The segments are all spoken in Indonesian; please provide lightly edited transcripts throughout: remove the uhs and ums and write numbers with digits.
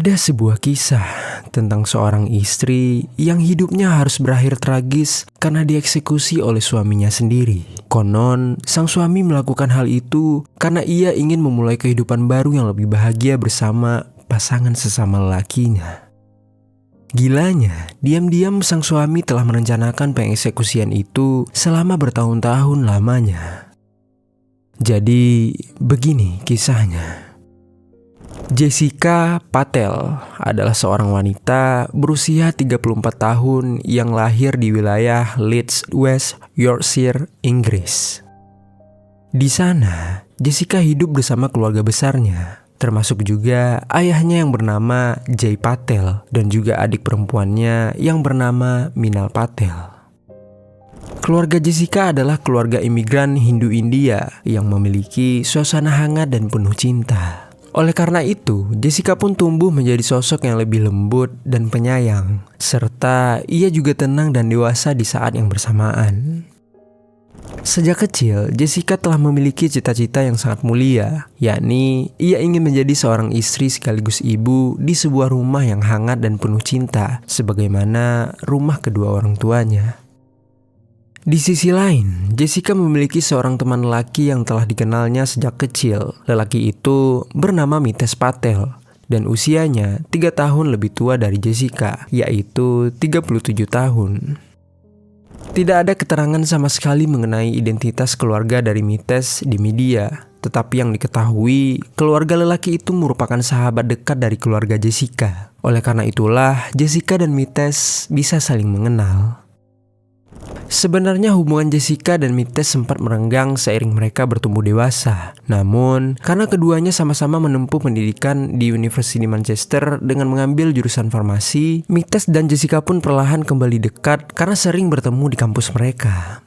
Ada sebuah kisah tentang seorang istri yang hidupnya harus berakhir tragis karena dieksekusi oleh suaminya sendiri. Konon, sang suami melakukan hal itu karena ia ingin memulai kehidupan baru yang lebih bahagia bersama pasangan sesama lelakinya. Gilanya, diam-diam sang suami telah merencanakan pengeksekusian itu selama bertahun-tahun lamanya. Jadi, begini kisahnya. Jessica Patel adalah seorang wanita berusia 34 tahun yang lahir di wilayah Leeds, West Yorkshire, Inggris. Di sana, Jessica hidup bersama keluarga besarnya, termasuk juga ayahnya yang bernama Jay Patel dan juga adik perempuannya yang bernama Minal Patel. Keluarga Jessica adalah keluarga imigran Hindu India yang memiliki suasana hangat dan penuh cinta. Oleh karena itu, Jessica pun tumbuh menjadi sosok yang lebih lembut dan penyayang, serta ia juga tenang dan dewasa di saat yang bersamaan. Sejak kecil, Jessica telah memiliki cita-cita yang sangat mulia, yakni ia ingin menjadi seorang istri sekaligus ibu di sebuah rumah yang hangat dan penuh cinta, sebagaimana rumah kedua orang tuanya. Di sisi lain, Jessica memiliki seorang teman lelaki yang telah dikenalnya sejak kecil. Lelaki itu bernama Mitesh Patel dan usianya 3 tahun lebih tua dari Jessica, yaitu 37 tahun. Tidak ada keterangan sama sekali mengenai identitas keluarga dari Mitesh di media, tetapi yang diketahui, keluarga lelaki itu merupakan sahabat dekat dari keluarga Jessica. Oleh karena itulah, Jessica dan Mitesh bisa saling mengenal. Sebenarnya hubungan Jessica dan Mitesh sempat merenggang seiring mereka bertumbuh dewasa. Namun, karena keduanya sama-sama menempuh pendidikan di University Manchester dengan mengambil jurusan farmasi, Mitesh dan Jessica pun perlahan kembali dekat karena sering bertemu di kampus mereka.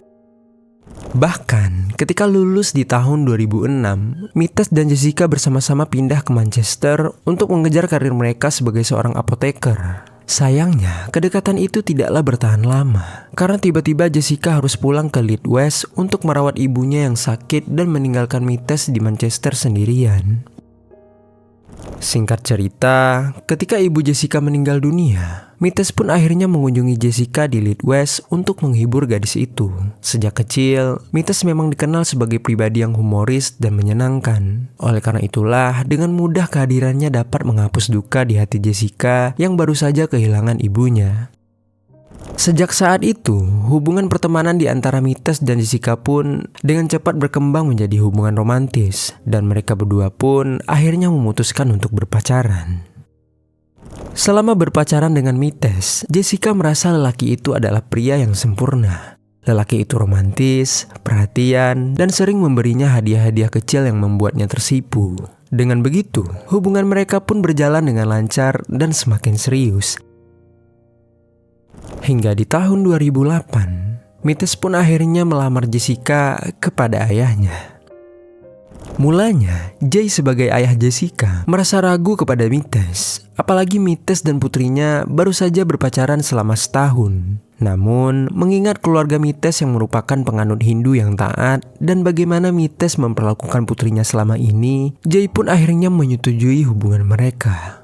Bahkan, ketika lulus di tahun 2006, Mitesh dan Jessica bersama-sama pindah ke Manchester untuk mengejar karir mereka sebagai seorang apoteker. Sayangnya, kedekatan itu tidaklah bertahan lama karena tiba-tiba Jessica harus pulang ke Leeds West untuk merawat ibunya yang sakit dan meninggalkan Mitesh di Manchester sendirian. Singkat cerita, ketika ibu Jessica meninggal dunia, Mitesh pun akhirnya mengunjungi Jessica di Leeds West untuk menghibur gadis itu. Sejak kecil, Mitesh memang dikenal sebagai pribadi yang humoris dan menyenangkan. Oleh karena itulah, dengan mudah kehadirannya dapat menghapus duka di hati Jessica yang baru saja kehilangan ibunya. Sejak saat itu, hubungan pertemanan di antara Mitesh dan Jessica pun dengan cepat berkembang menjadi hubungan romantis, dan mereka berdua pun akhirnya memutuskan untuk berpacaran. Selama berpacaran dengan Mitesh, Jessica merasa lelaki itu adalah pria yang sempurna. Lelaki itu romantis, perhatian, dan sering memberinya hadiah-hadiah kecil yang membuatnya tersipu. Dengan begitu, hubungan mereka pun berjalan dengan lancar dan semakin serius. Hingga di tahun 2008, Mitesh pun akhirnya melamar Jessica kepada ayahnya. Mulanya, Jay sebagai ayah Jessica merasa ragu kepada Mitesh, apalagi Mitesh dan putrinya baru saja berpacaran selama setahun. Namun, mengingat keluarga Mitesh yang merupakan penganut Hindu yang taat dan bagaimana Mitesh memperlakukan putrinya selama ini, Jay pun akhirnya menyetujui hubungan mereka.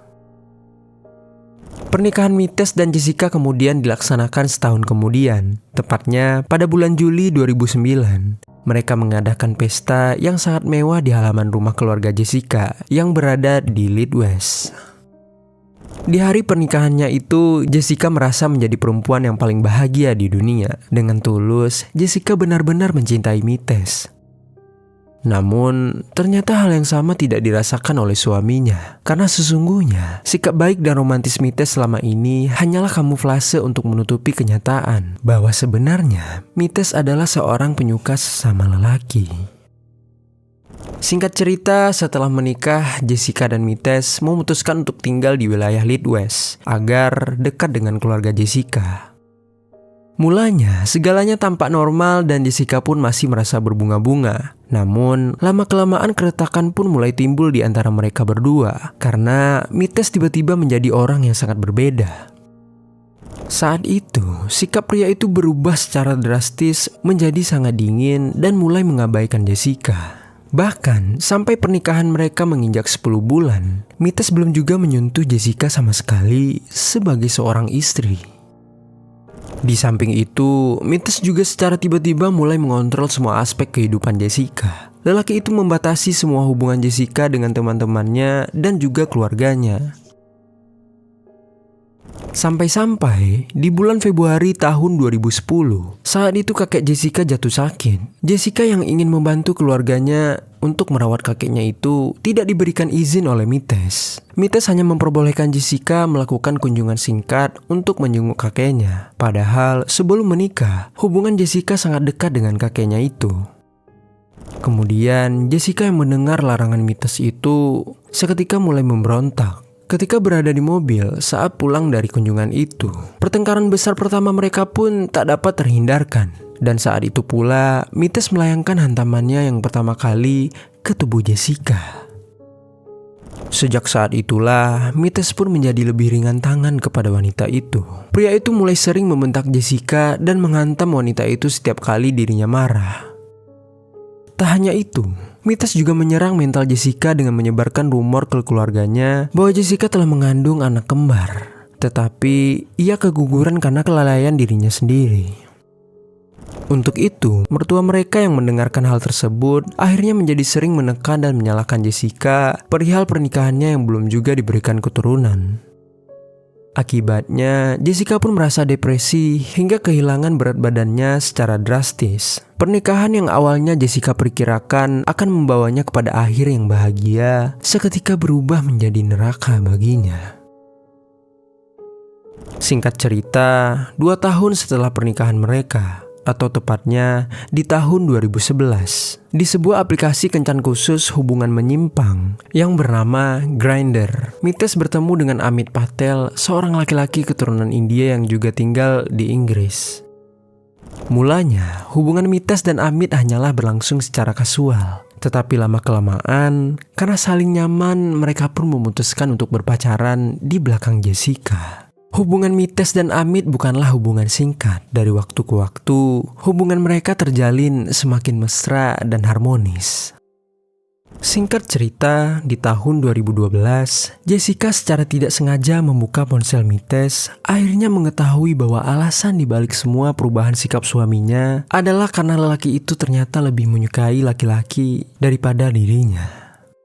Pernikahan Mitesh dan Jessica kemudian dilaksanakan setahun kemudian, tepatnya pada bulan Juli 2009. Mereka mengadakan pesta yang sangat mewah di halaman rumah keluarga Jessica yang berada di Leeds West. Di hari pernikahannya itu, Jessica merasa menjadi perempuan yang paling bahagia di dunia. Dengan tulus, Jessica benar-benar mencintai Mitesh. Namun, ternyata hal yang sama tidak dirasakan oleh suaminya. Karena sesungguhnya, sikap baik dan romantis Mitesh selama ini hanyalah kamuflase untuk menutupi kenyataan bahwa sebenarnya Mitesh adalah seorang penyuka sesama lelaki. Singkat cerita, setelah menikah, Jessica dan Mitesh memutuskan untuk tinggal di wilayah Leeds West agar dekat dengan keluarga Jessica. Mulanya, segalanya tampak normal dan Jessica pun masih merasa berbunga-bunga. Namun, lama-kelamaan keretakan pun mulai timbul di antara mereka berdua karena Mitesh tiba-tiba menjadi orang yang sangat berbeda. Saat itu, sikap pria itu berubah secara drastis menjadi sangat dingin dan mulai mengabaikan Jessica. Bahkan sampai pernikahan mereka menginjak 10 bulan, Mites belum juga menyentuh Jessica sama sekali sebagai seorang istri. Di samping itu, Mites juga secara tiba-tiba mulai mengontrol semua aspek kehidupan Jessica. Lelaki itu membatasi semua hubungan Jessica dengan teman-temannya dan juga keluarganya. Sampai-sampai di bulan Februari tahun 2010, saat itu kakek Jessica jatuh sakit. Jessica yang ingin membantu keluarganya untuk merawat kakeknya itu tidak diberikan izin oleh Mites. Mites hanya memperbolehkan Jessica melakukan kunjungan singkat untuk menjenguk kakeknya. Padahal sebelum menikah, hubungan Jessica sangat dekat dengan kakeknya itu. Kemudian Jessica yang mendengar larangan Mites itu seketika mulai memberontak. Ketika berada di mobil saat pulang dari kunjungan itu, pertengkaran besar pertama mereka pun tak dapat terhindarkan. Dan saat itu pula, Mites melayangkan hantamannya yang pertama kali ke tubuh Jessica. Sejak saat itulah, Mites pun menjadi lebih ringan tangan kepada wanita itu. Pria itu mulai sering membentak Jessica dan menghantam wanita itu setiap kali dirinya marah. Tak hanya itu, Mites juga menyerang mental Jessica dengan menyebarkan rumor ke keluarganya bahwa Jessica telah mengandung anak kembar. Tetapi ia keguguran karena kelalaian dirinya sendiri. Untuk itu, mertua mereka yang mendengarkan hal tersebut akhirnya menjadi sering menekan dan menyalahkan Jessica perihal pernikahannya yang belum juga diberikan keturunan. Akibatnya, Jessica pun merasa depresi hingga kehilangan berat badannya secara drastis. Pernikahan yang awalnya Jessica perkirakan akan membawanya kepada akhir yang bahagia, seketika berubah menjadi neraka baginya. Singkat cerita, 2 tahun setelah pernikahan mereka, atau tepatnya di tahun 2011, di sebuah aplikasi kencan khusus hubungan menyimpang yang bernama Grindr, Mites bertemu dengan Amit Patel, seorang laki-laki keturunan India yang juga tinggal di Inggris. Mulanya, hubungan Mites dan Amit hanyalah berlangsung secara kasual. Tetapi lama-kelamaan, karena saling nyaman, mereka pun memutuskan untuk berpacaran di belakang Jessica. Hubungan Mites dan Amit bukanlah hubungan singkat. Dari waktu ke waktu, hubungan mereka terjalin semakin mesra dan harmonis. Singkat cerita, di tahun 2012, Jessica secara tidak sengaja membuka ponsel Mites, akhirnya mengetahui bahwa alasan dibalik semua perubahan sikap suaminya adalah karena lelaki itu ternyata lebih menyukai laki-laki daripada dirinya.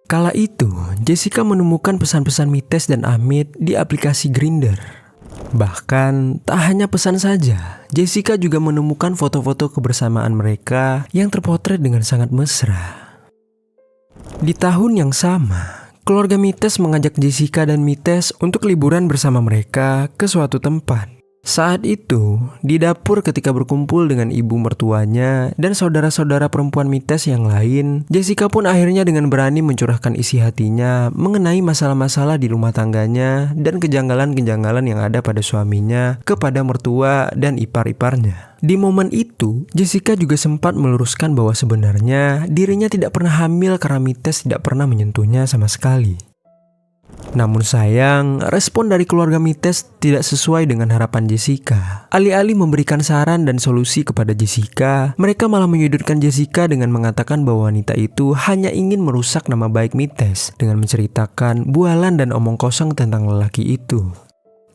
Kala itu, Jessica menemukan pesan-pesan Mites dan Amit di aplikasi Grindr. Bahkan, tak hanya pesan saja, Jessica juga menemukan foto-foto kebersamaan mereka yang terpotret dengan sangat mesra. Di tahun yang sama, keluarga Mites mengajak Jessica dan Mites untuk liburan bersama mereka ke suatu tempat. Saat itu, di dapur ketika berkumpul dengan ibu mertuanya dan saudara-saudara perempuan Mites yang lain, Jessica pun akhirnya dengan berani mencurahkan isi hatinya mengenai masalah-masalah di rumah tangganya dan kejanggalan-kejanggalan yang ada pada suaminya kepada mertua dan ipar-iparnya. Di momen itu, Jessica juga sempat meluruskan bahwa sebenarnya dirinya tidak pernah hamil karena Mites tidak pernah menyentuhnya sama sekali. Namun sayang, respon dari keluarga Mites tidak sesuai dengan harapan Jessica. Alih-alih memberikan saran dan solusi kepada Jessica, mereka malah menyudutkan Jessica dengan mengatakan bahwa wanita itu hanya ingin merusak nama baik Mites dengan menceritakan bualan dan omong kosong tentang lelaki itu.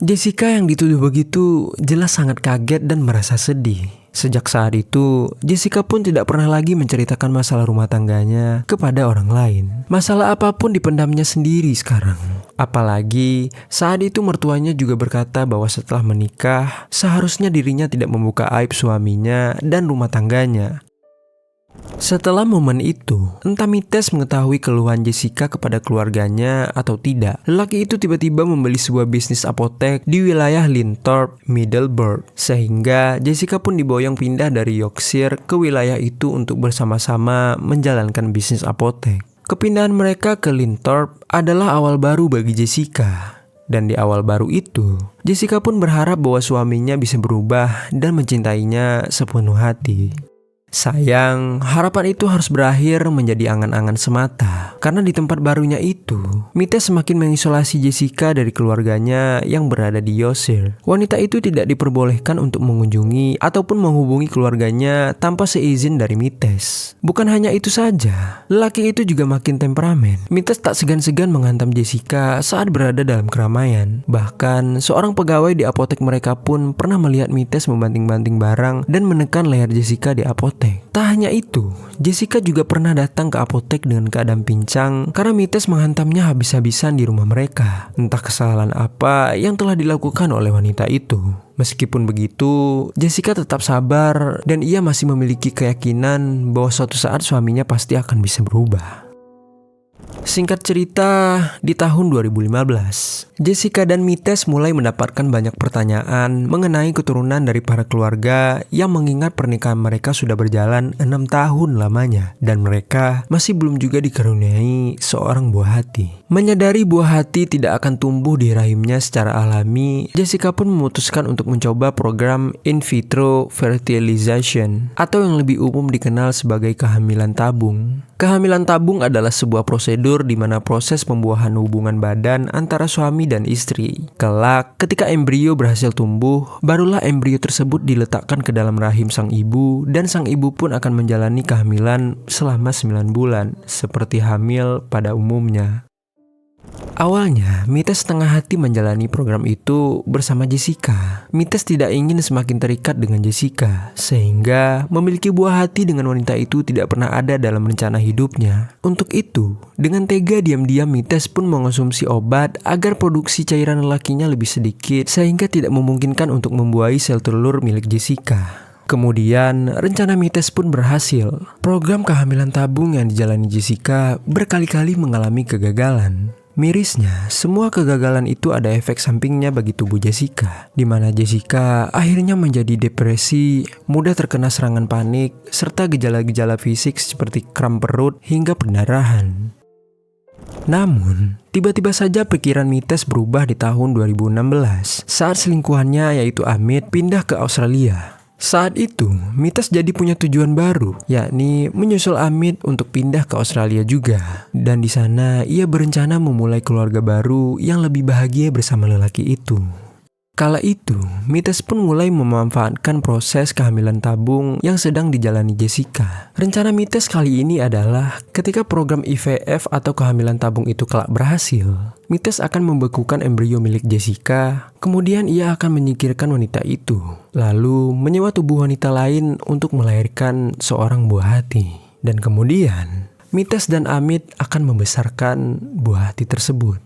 Jessica yang dituduh begitu jelas sangat kaget dan merasa sedih. Sejak saat itu, Jessica pun tidak pernah lagi menceritakan masalah rumah tangganya kepada orang lain. Masalah apapun dipendamnya sendiri sekarang. Apalagi saat itu mertuanya juga berkata bahwa setelah menikah, seharusnya dirinya tidak membuka aib suaminya dan rumah tangganya. Setelah momen itu, entah Mites mengetahui keluhan Jessica kepada keluarganya atau tidak, lelaki itu tiba-tiba membeli sebuah bisnis apotek di wilayah Linthorpe, Middleburg, sehingga Jessica pun diboyong pindah dari Yorkshire ke wilayah itu untuk bersama-sama menjalankan bisnis apotek. Kepindahan mereka ke Linthorpe adalah awal baru bagi Jessica. Dan di awal baru itu, Jessica pun berharap bahwa suaminya bisa berubah dan mencintainya sepenuh hati. Sayang, harapan itu harus berakhir menjadi angan-angan semata. Karena di tempat barunya itu, Mites semakin mengisolasi Jessica dari keluarganya yang berada di Yorkshire. Wanita itu tidak diperbolehkan untuk mengunjungi ataupun menghubungi keluarganya tanpa seizin dari Mites. Bukan hanya itu saja, lelaki itu juga makin temperamen. Mites tak segan-segan menghantam Jessica saat berada dalam keramaian. Bahkan, seorang pegawai di apotek mereka pun pernah melihat Mites membanting-banting barang dan menekan leher Jessica di apotek. Tak hanya itu, Jessica juga pernah datang ke apotek dengan keadaan pincang karena Mites menghantamnya habis-habisan di rumah mereka. Entah kesalahan apa yang telah dilakukan oleh wanita itu. Meskipun begitu, Jessica tetap sabar dan ia masih memiliki keyakinan bahwa suatu saat suaminya pasti akan bisa berubah. Singkat cerita, di tahun 2015, Jessica dan Mites mulai mendapatkan banyak pertanyaan mengenai keturunan dari para keluarga yang mengingat pernikahan mereka sudah berjalan 6 tahun lamanya dan mereka masih belum juga dikaruniai seorang buah hati. Menyadari buah hati tidak akan tumbuh di rahimnya secara alami, Jessica pun memutuskan untuk mencoba program in vitro fertilization atau yang lebih umum dikenal sebagai kehamilan tabung. Kehamilan tabung adalah sebuah prosedur di mana proses pembuahan hubungan badan antara suami dan istri. Kelak, ketika embrio berhasil tumbuh, barulah embrio tersebut diletakkan ke dalam rahim sang ibu dan sang ibu pun akan menjalani kehamilan selama 9 bulan, seperti hamil pada umumnya. Awalnya, Mites setengah hati menjalani program itu bersama Jessica. Mites tidak ingin semakin terikat dengan Jessica, sehingga memiliki buah hati dengan wanita itu tidak pernah ada dalam rencana hidupnya. Untuk itu, dengan tega diam-diam Mites pun mengonsumsi obat agar produksi cairan lelakinya lebih sedikit, sehingga tidak memungkinkan untuk membuahi sel telur milik Jessica. Kemudian, rencana Mites pun berhasil. Program kehamilan tabung yang dijalani Jessica berkali-kali mengalami kegagalan. Mirisnya, semua kegagalan itu ada efek sampingnya bagi tubuh Jessica, di mana Jessica akhirnya menjadi depresi, mudah terkena serangan panik, serta gejala-gejala fisik seperti kram perut hingga pendarahan. Namun, tiba-tiba saja pikiran Mites berubah di tahun 2016 saat selingkuhannya yaitu Amit pindah ke Australia. Saat itu, Mites jadi punya tujuan baru, yakni menyusul Amit untuk pindah ke Australia juga. Dan di sana, ia berencana memulai keluarga baru yang lebih bahagia bersama lelaki itu. Kala itu, Mites pun mulai memanfaatkan proses kehamilan tabung yang sedang dijalani Jessica. Rencana Mites kali ini adalah ketika program IVF atau kehamilan tabung itu kelak berhasil, Mites akan membekukan embrio milik Jessica, kemudian ia akan menyingkirkan wanita itu, lalu menyewa tubuh wanita lain untuk melahirkan seorang buah hati. Dan kemudian, Mites dan Amit akan membesarkan buah hati tersebut.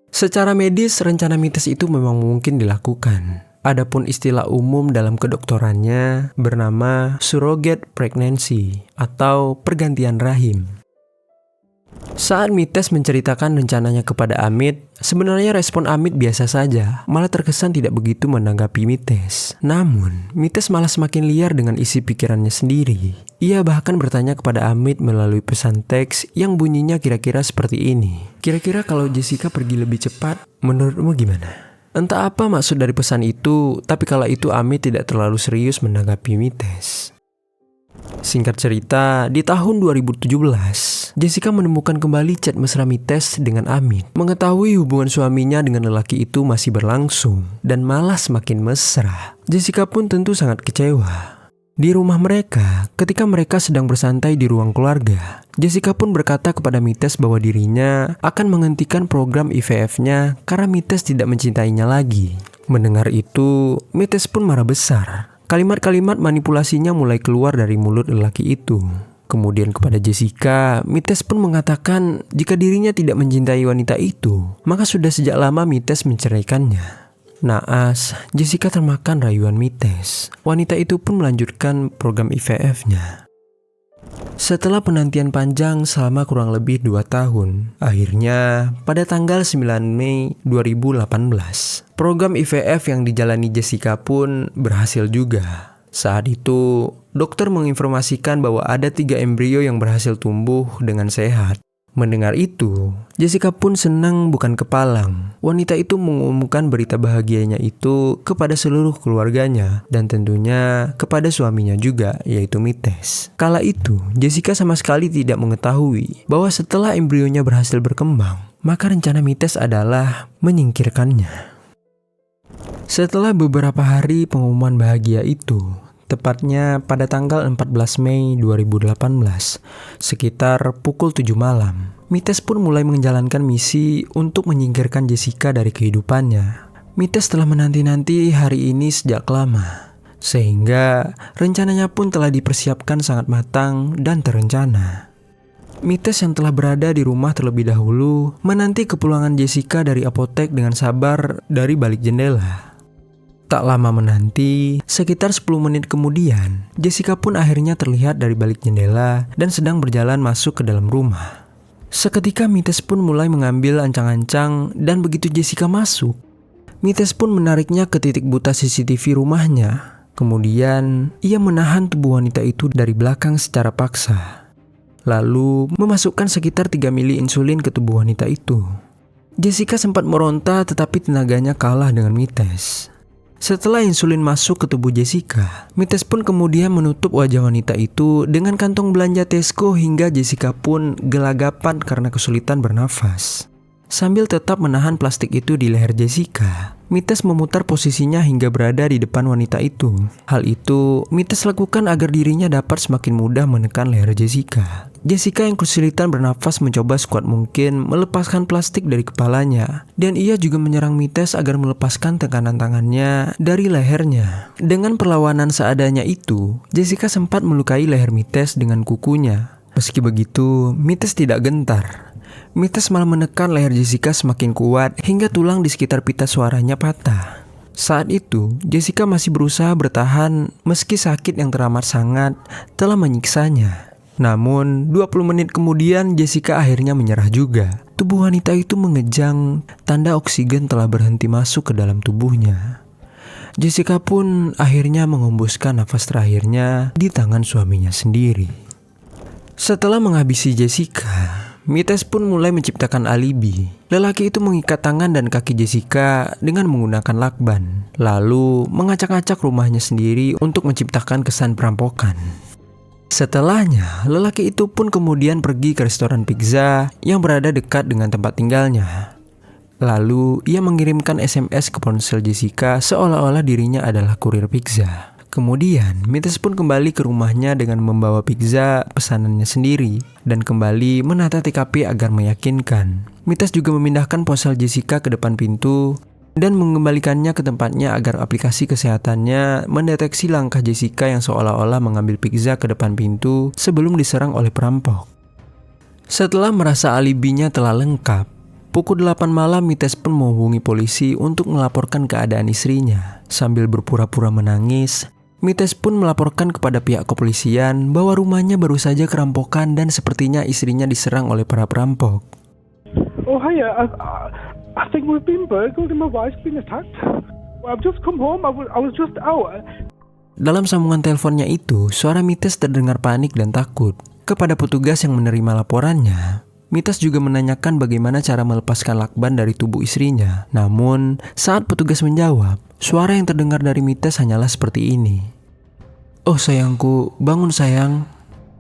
Secara medis, rencana Mites itu memang mungkin dilakukan. Adapun istilah umum dalam kedokterannya bernama surrogate pregnancy atau pergantian rahim. Saat Mites menceritakan rencananya kepada Amit, sebenarnya respon Amit biasa saja, malah terkesan tidak begitu menanggapi Mites. Namun, Mites malah semakin liar dengan isi pikirannya sendiri. Ia bahkan bertanya kepada Amit melalui pesan teks yang bunyinya kira-kira seperti ini. Kira-kira kalau Jessica pergi lebih cepat, menurutmu gimana? Entah apa maksud dari pesan itu, tapi kala itu Amit tidak terlalu serius menanggapi Mites. Singkat cerita, di tahun 2017, Jessica menemukan kembali chat mesra Mites dengan Amit. Mengetahui hubungan suaminya dengan lelaki itu masih berlangsung dan malah semakin mesra, Jessica pun tentu sangat kecewa. Di rumah mereka, ketika mereka sedang bersantai di ruang keluarga, Jessica pun berkata kepada Mites bahwa dirinya akan menghentikan program IVF-nya karena Mites tidak mencintainya lagi. Mendengar itu, Mites pun marah besar. Kalimat-kalimat manipulasinya mulai keluar dari mulut lelaki itu. Kemudian kepada Jessica, Mites pun mengatakan jika dirinya tidak mencintai wanita itu, maka sudah sejak lama Mites menceraikannya. Naas, Jessica termakan rayuan Mites. Wanita itu pun melanjutkan program IVF-nya. Setelah penantian panjang selama kurang lebih 2 tahun, akhirnya pada tanggal 9 Mei 2018, program IVF yang dijalani Jessica pun berhasil juga. Saat itu, dokter menginformasikan bahwa ada 3 embrio yang berhasil tumbuh dengan sehat. Mendengar itu, Jessica pun senang bukan kepalang. Wanita itu mengumumkan berita bahagianya itu kepada seluruh keluarganya dan tentunya kepada suaminya juga, yaitu Mites. Kala itu, Jessica sama sekali tidak mengetahui bahwa setelah embrionya berhasil berkembang, maka rencana Mites adalah menyingkirkannya. Setelah beberapa hari pengumuman bahagia itu, tepatnya pada tanggal 14 Mei 2018, sekitar pukul 7 malam, Mites pun mulai menjalankan misi untuk menyingkirkan Jessica dari kehidupannya. Mites telah menanti-nanti hari ini sejak lama, sehingga rencananya pun telah dipersiapkan sangat matang dan terencana. Mites yang telah berada di rumah terlebih dahulu menanti kepulangan Jessica dari apotek dengan sabar dari balik jendela. Tak lama menanti, sekitar 10 menit kemudian, Jessica pun akhirnya terlihat dari balik jendela dan sedang berjalan masuk ke dalam rumah. Seketika Mites pun mulai mengambil ancang-ancang dan begitu Jessica masuk, Mites pun menariknya ke titik buta CCTV rumahnya. Kemudian, ia menahan tubuh wanita itu dari belakang secara paksa. Lalu, memasukkan sekitar 3 mili insulin ke tubuh wanita itu. Jessica sempat meronta tetapi tenaganya kalah dengan Mites. Setelah insulin masuk ke tubuh Jessica, Mites pun kemudian menutup wajah wanita itu dengan kantong belanja Tesco hingga Jessica pun gelagapan karena kesulitan bernafas. Sambil tetap menahan plastik itu di leher Jessica, Mites memutar posisinya hingga berada di depan wanita itu. Hal itu Mites lakukan agar dirinya dapat semakin mudah menekan leher Jessica. Jessica yang kesulitan bernafas mencoba sekuat mungkin melepaskan plastik dari kepalanya, dan ia juga menyerang Mites agar melepaskan tekanan tangannya dari lehernya. Dengan perlawanan seadanya itu, Jessica sempat melukai leher Mites dengan kukunya. Meski begitu, Mites tidak gentar. Mites malah menekan leher Jessica semakin kuat hingga tulang di sekitar pita suaranya patah. Saat itu, Jessica masih berusaha bertahan meski sakit yang teramat sangat telah menyiksanya. Namun, 20 menit kemudian Jessica akhirnya menyerah juga. Tubuh wanita itu mengejang, tanda oksigen telah berhenti masuk ke dalam tubuhnya. Jessica pun akhirnya mengembuskan nafas terakhirnya di tangan suaminya sendiri. Setelah menghabisi Jessica, Mites pun mulai menciptakan alibi. Lelaki itu mengikat tangan dan kaki Jessica dengan menggunakan lakban, lalu mengacak-acak rumahnya sendiri untuk menciptakan kesan perampokan. Setelahnya, lelaki itu pun kemudian pergi ke restoran pizza yang berada dekat dengan tempat tinggalnya. Lalu, ia mengirimkan SMS ke ponsel Jessica seolah-olah dirinya adalah kurir pizza. Kemudian, Mites pun kembali ke rumahnya dengan membawa pizza pesanannya sendiri dan kembali menata TKP agar meyakinkan. Mites juga memindahkan ponsel Jessica ke depan pintu dan mengembalikannya ke tempatnya agar aplikasi kesehatannya mendeteksi langkah Jessica yang seolah-olah mengambil pizza ke depan pintu sebelum diserang oleh perampok. Setelah merasa alibinya telah lengkap, pukul 8 malam Mites pun menghubungi polisi untuk melaporkan keadaan istrinya. Sambil berpura-pura menangis, Mites pun melaporkan kepada pihak kepolisian bahwa rumahnya baru saja kerampokan dan sepertinya istrinya diserang oleh para perampok. Oh hiya, I think we've been burgled and my wife's been attacked. I've just come home, I was just out. Dalam sambungan teleponnya itu, suara Mites terdengar panik dan takut. Kepada petugas yang menerima laporannya, Mites juga menanyakan bagaimana cara melepaskan lakban dari tubuh istrinya. Namun, saat petugas menjawab, suara yang terdengar dari Mites hanyalah seperti ini. "Oh sayangku, bangun sayang."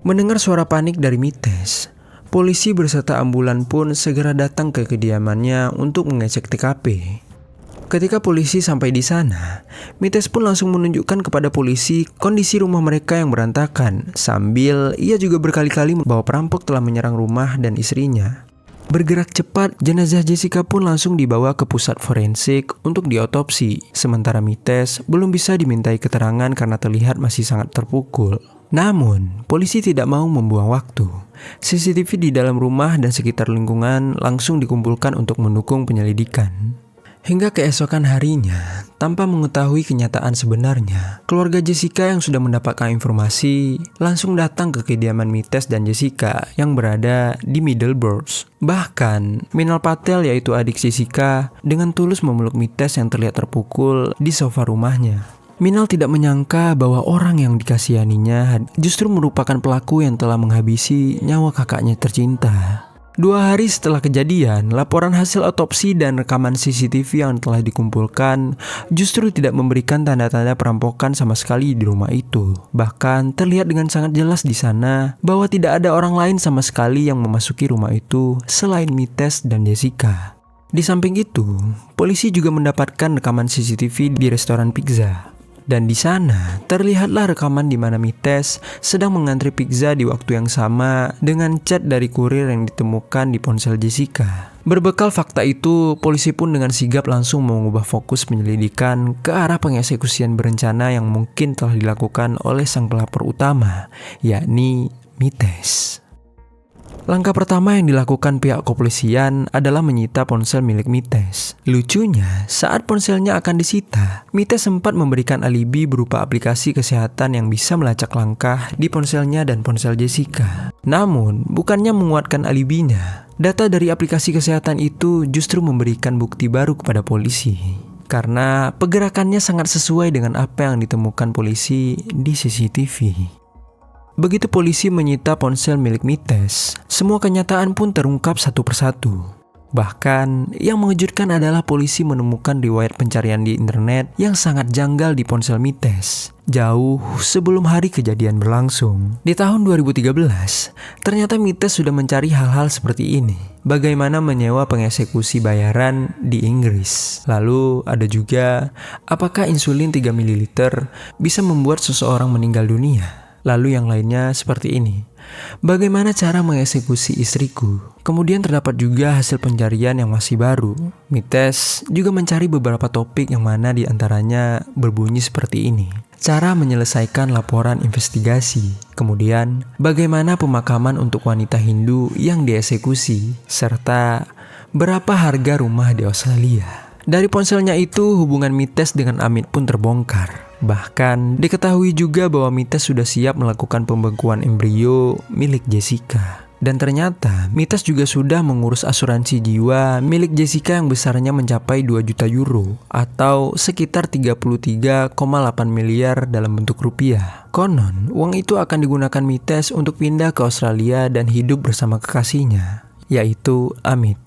Mendengar suara panik dari Mites, polisi beserta ambulan pun segera datang ke kediamannya untuk mengecek TKP. Ketika polisi sampai di sana, Mites pun langsung menunjukkan kepada polisi kondisi rumah mereka yang berantakan, sambil ia juga berkali-kali bahwa perampok telah menyerang rumah dan istrinya. Bergerak cepat, jenazah Jessica pun langsung dibawa ke pusat forensik untuk diotopsi, sementara Mites belum bisa dimintai keterangan karena terlihat masih sangat terpukul. Namun, polisi tidak mau membuang waktu. CCTV di dalam rumah dan sekitar lingkungan langsung dikumpulkan untuk mendukung penyelidikan. Hingga keesokan harinya, tanpa mengetahui kenyataan sebenarnya, keluarga Jessica yang sudah mendapatkan informasi langsung datang ke kediaman Mites dan Jessica yang berada di Middleburg. Bahkan, Minal Patel yaitu adik Jessica dengan tulus memeluk Mites yang terlihat terpukul di sofa rumahnya. Minal tidak menyangka bahwa orang yang dikasihaninya justru merupakan pelaku yang telah menghabisi nyawa kakaknya tercinta. 2 hari setelah kejadian, laporan hasil otopsi dan rekaman CCTV yang telah dikumpulkan justru tidak memberikan tanda-tanda perampokan sama sekali di rumah itu. Bahkan terlihat dengan sangat jelas di sana bahwa tidak ada orang lain sama sekali yang memasuki rumah itu selain Mites dan Jessica. Di samping itu, polisi juga mendapatkan rekaman CCTV di restoran pizza. Dan di sana terlihatlah rekaman di mana Mites sedang mengantri pizza di waktu yang sama dengan chat dari kurir yang ditemukan di ponsel Jessica. Berbekal fakta itu, polisi pun dengan sigap langsung mengubah fokus penyelidikan ke arah pengeksekusian berencana yang mungkin telah dilakukan oleh sang pelapor utama, yakni Mites. Langkah pertama yang dilakukan pihak kepolisian adalah menyita ponsel milik Mites. Lucunya, saat ponselnya akan disita, Mites sempat memberikan alibi berupa aplikasi kesehatan yang bisa melacak langkah di ponselnya dan ponsel Jessica. Namun, bukannya menguatkan alibinya, data dari aplikasi kesehatan itu justru memberikan bukti baru kepada polisi. Karena pergerakannya sangat sesuai dengan apa yang ditemukan polisi di CCTV. Begitu polisi menyita ponsel milik Mites, semua kenyataan pun terungkap satu persatu. Bahkan, yang mengejutkan adalah polisi menemukan riwayat pencarian di internet yang sangat janggal di ponsel Mites, jauh sebelum hari kejadian berlangsung. Di tahun 2013, ternyata Mites sudah mencari hal-hal seperti ini. Bagaimana menyewa pengeksekusi bayaran di Inggris. Lalu ada juga, apakah insulin 3 ml bisa membuat seseorang meninggal dunia? Lalu yang lainnya seperti ini. Bagaimana cara mengeksekusi istriku? Kemudian terdapat juga hasil pencarian yang masih baru. Mites juga mencari beberapa topik yang mana diantaranya berbunyi seperti ini. Cara menyelesaikan laporan investigasi. Kemudian, bagaimana pemakaman untuk wanita Hindu yang dieksekusi. Serta berapa harga rumah di Australia. Dari ponselnya itu, hubungan Mites dengan Amit pun terbongkar. Bahkan diketahui juga bahwa Mites sudah siap melakukan pembekuan embrio milik Jessica. Dan ternyata Mites juga sudah mengurus asuransi jiwa milik Jessica yang besarnya mencapai 2 juta euro atau sekitar 33,8 miliar dalam bentuk rupiah. Konon, uang itu akan digunakan Mites untuk pindah ke Australia dan hidup bersama kekasihnya, yaitu Amit.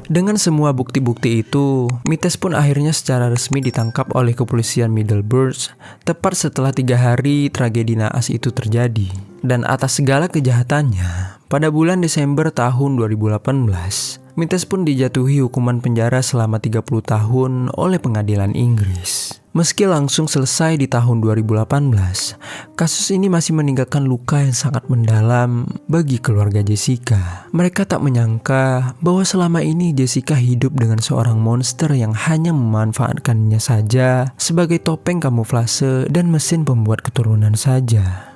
Dengan semua bukti-bukti itu, Mites pun akhirnya secara resmi ditangkap oleh kepolisian Middleburg tepat setelah 3 hari tragedi naas itu terjadi. Dan atas segala kejahatannya, pada bulan Desember tahun 2018, Mites pun dijatuhi hukuman penjara selama 30 tahun oleh pengadilan Inggris. Meski langsung selesai di tahun 2018, kasus ini masih meninggalkan luka yang sangat mendalam bagi keluarga Jessica. Mereka tak menyangka bahwa selama ini Jessica hidup dengan seorang monster yang hanya memanfaatkannya saja sebagai topeng kamuflase dan mesin pembuat keturunan saja.